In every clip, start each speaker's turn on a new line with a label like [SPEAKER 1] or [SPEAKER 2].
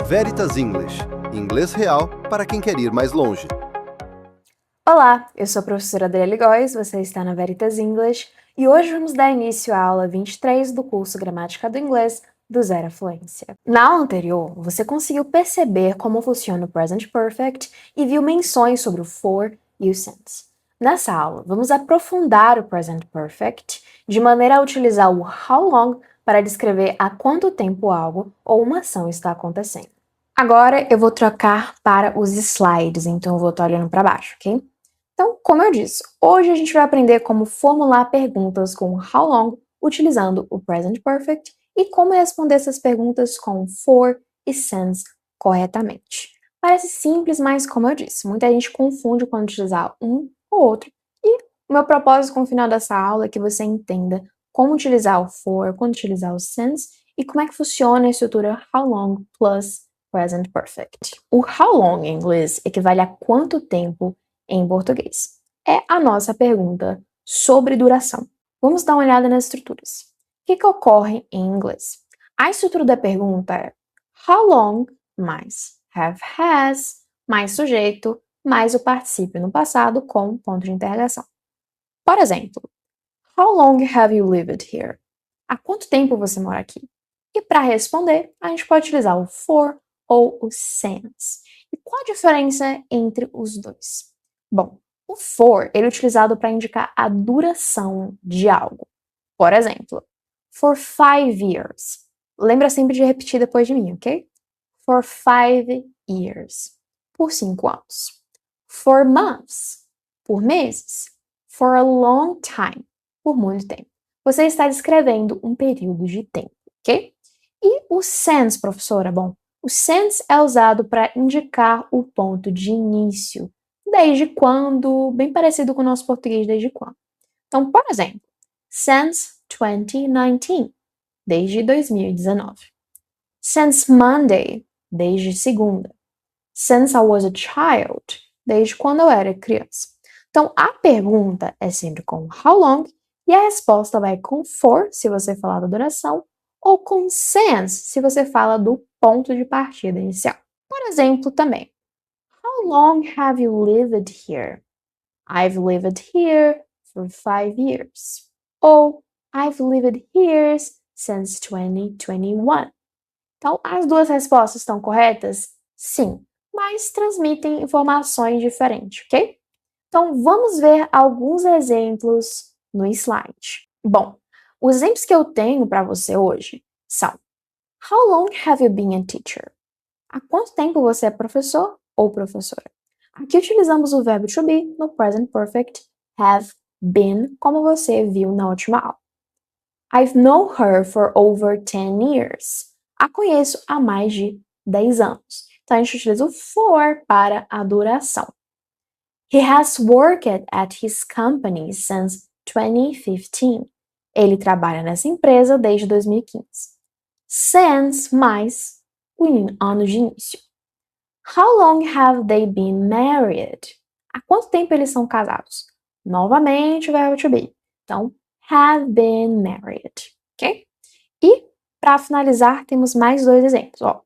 [SPEAKER 1] Veritas English, inglês real para quem quer ir mais longe.
[SPEAKER 2] Olá, eu sou a professora Adriele Góes, você está na Veritas English e hoje vamos dar início à aula 23 do curso Gramática do Inglês do Zero à Fluência. Na aula anterior, você conseguiu perceber como funciona o Present Perfect e viu menções sobre o for e o since. Nessa aula, vamos aprofundar o Present Perfect de maneira a utilizar o how long para descrever há quanto tempo algo ou uma ação está acontecendo. Agora eu vou trocar para os slides, então eu vou estar olhando para baixo, ok? Então, como eu disse, hoje a gente vai aprender como formular perguntas com how long utilizando o Present Perfect e como responder essas perguntas com for e since corretamente. Parece simples, mas como eu disse, muita gente confunde quando utilizar um ou outro. E o meu propósito com o final dessa aula é que você entenda como utilizar o for, quando utilizar o since e como é que funciona a estrutura how long plus Present Perfect. O how long em inglês equivale a quanto tempo em português. É a nossa pergunta sobre duração. Vamos dar uma olhada nas estruturas. O que ocorre em inglês? A estrutura da pergunta é how long mais have has mais sujeito mais o particípio no passado com ponto de interrogação. Por exemplo, how long have you lived here? Há quanto tempo você mora aqui? E para responder, a gente pode utilizar o for ou o since. E qual a diferença entre os dois? Bom, o for ele é utilizado para indicar a duração de algo. Por exemplo, for 5 years. Lembra sempre de repetir depois de mim, ok? For 5 years. Por 5 anos. For months. Por meses. For a long time. Por muito tempo. Você está descrevendo um período de tempo, ok? E o since, professora? Bom, o since é usado para indicar o ponto de início. Desde quando, bem parecido com o nosso português desde quando. Então, por exemplo, since 2019, desde 2019. Since Monday, desde segunda. Since I was a child, desde quando eu era criança. Então, a pergunta é sempre com how long e a resposta vai com for, se você falar da duração, ou com since, se você fala do ponto de partida inicial. Por exemplo, também, how long have you lived here? I've lived here for 5 years. Ou I've lived here since 2021. Então, as duas respostas estão corretas? Sim, mas transmitem informações diferentes, ok? Então, vamos ver alguns exemplos no slide. Bom, os exemplos que eu tenho para você hoje são: how long have you been a teacher? Há quanto tempo você é professor ou professora? Aqui utilizamos o verbo to be no present perfect have been, como você viu na última aula. I've known her for over 10 years. A conheço há mais de 10 anos. Então, a gente utiliza o for para a duração. He has worked at his company since 2015. Ele trabalha nessa empresa desde 2015. Since mais o ano de início. How long have they been married? Há quanto tempo eles são casados? Novamente o verbo to be. Então, have been married, ok? E, para finalizar, temos mais dois exemplos. Ó.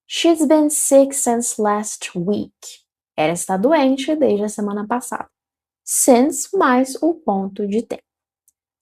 [SPEAKER 2] She's been sick since last week. Ela está doente desde a semana passada. Since mais o ponto de tempo.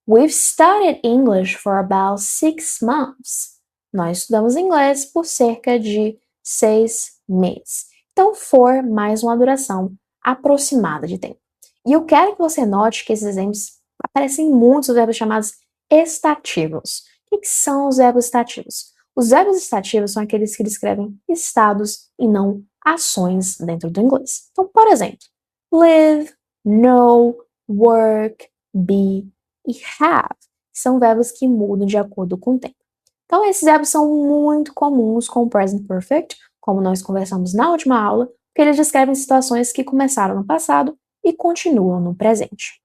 [SPEAKER 2] We've studied English for about 6 months. Nós estudamos inglês por cerca de 6 meses. Então, for mais uma duração aproximada de tempo. E eu quero que você note que esses exemplos aparecem muitos verbos chamados estativos. O que são os verbos estativos? Os verbos estativos são aqueles que descrevem estados e não ações dentro do inglês. Então, por exemplo, live, know, work, be e have são verbos que mudam de acordo com o tempo. Então, esses verbos são muito comuns com o present perfect, como nós conversamos na última aula, porque eles descrevem situações que começaram no passado e continuam no presente.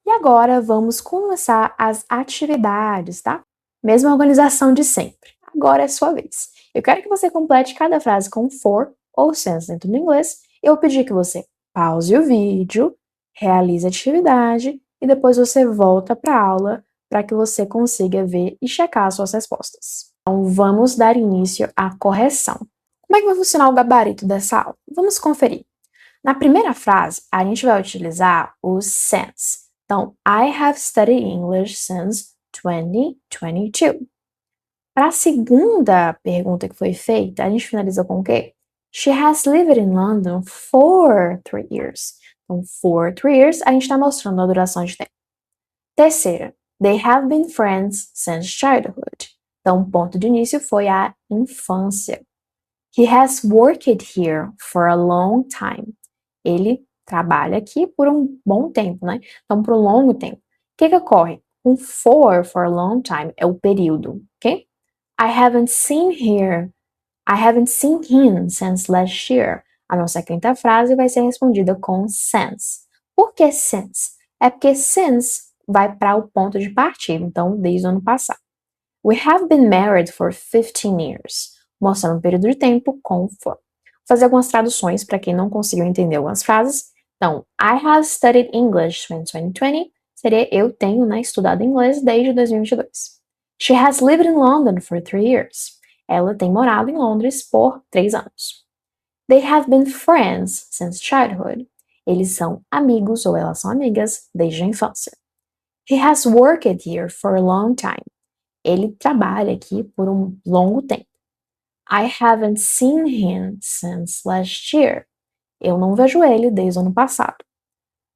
[SPEAKER 2] E agora vamos começar as atividades, tá? Mesma organização de sempre. Agora é sua vez. Eu quero que você complete cada frase com for ou since dentro do inglês. Eu vou pedir que você pause o vídeo, realize a atividade e depois você volta para a aula para que você consiga ver e checar as suas respostas. Então, vamos dar início à correção. Como é que vai funcionar o gabarito dessa aula? Vamos conferir. Na primeira frase, a gente vai utilizar o since. Então, I have studied English since 2022. Para a segunda pergunta que foi feita, a gente finaliza com o quê? She has lived in London for 3 years. Então, for 3 years, a gente está mostrando a duração de tempo. Terceira, they have been friends since childhood. Então, o ponto de início foi a infância. He has worked here for a long time. Ele trabalha aqui por um bom tempo, né? Então, por um longo tempo. O que ocorre? Um for a long time, é o período, ok? I haven't seen him since last year. A nossa quinta frase vai ser respondida com since. Por que since? É porque since vai para o ponto de partida, então, desde o ano passado. We have been married for 15 years. Mostrando um período de tempo com for. Vou fazer algumas traduções para quem não conseguiu entender algumas frases. Então, I have studied English since 2020 seria eu tenho, né, estudado inglês desde 2022. She has lived in London for 3 years. Ela tem morado em Londres por 3 anos. They have been friends since childhood. Eles são amigos ou elas são amigas desde a infância. He has worked here for a long time. Ele trabalha aqui por um longo tempo. I haven't seen him since last year. Eu não vejo ele desde o ano passado.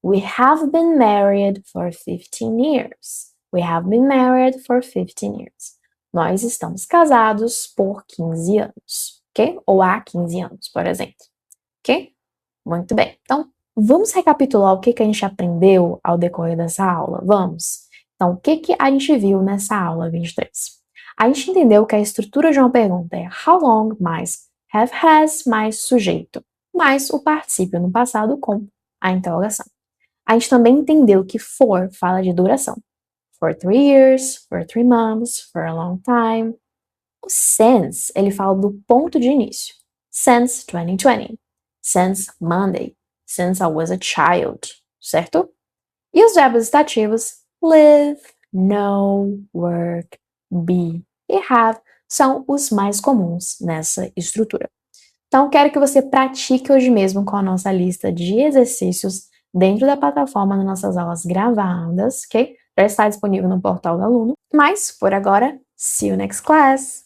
[SPEAKER 2] We have been married for 15 years. We have been married for 15 years. Nós estamos casados por 15 anos, ok? Ou há 15 anos, por exemplo, ok? Muito bem. Então, vamos recapitular o que a gente aprendeu ao decorrer dessa aula? Vamos? Então, o que a gente viu nessa aula 23? A gente entendeu que a estrutura de uma pergunta é how long mais have has mais sujeito, mais o particípio no passado com a interrogação. A gente também entendeu que for fala de duração. For 3 years, for 3 months, for a long time. O since, ele fala do ponto de início. Since 2020. Since Monday. Since I was a child. Certo? E os verbos estativos live, know, work, be e have são os mais comuns nessa estrutura. Então, quero que você pratique hoje mesmo com a nossa lista de exercícios dentro da plataforma das nossas aulas gravadas, ok? Já está disponível no portal do aluno. Mas, por agora, see you next class!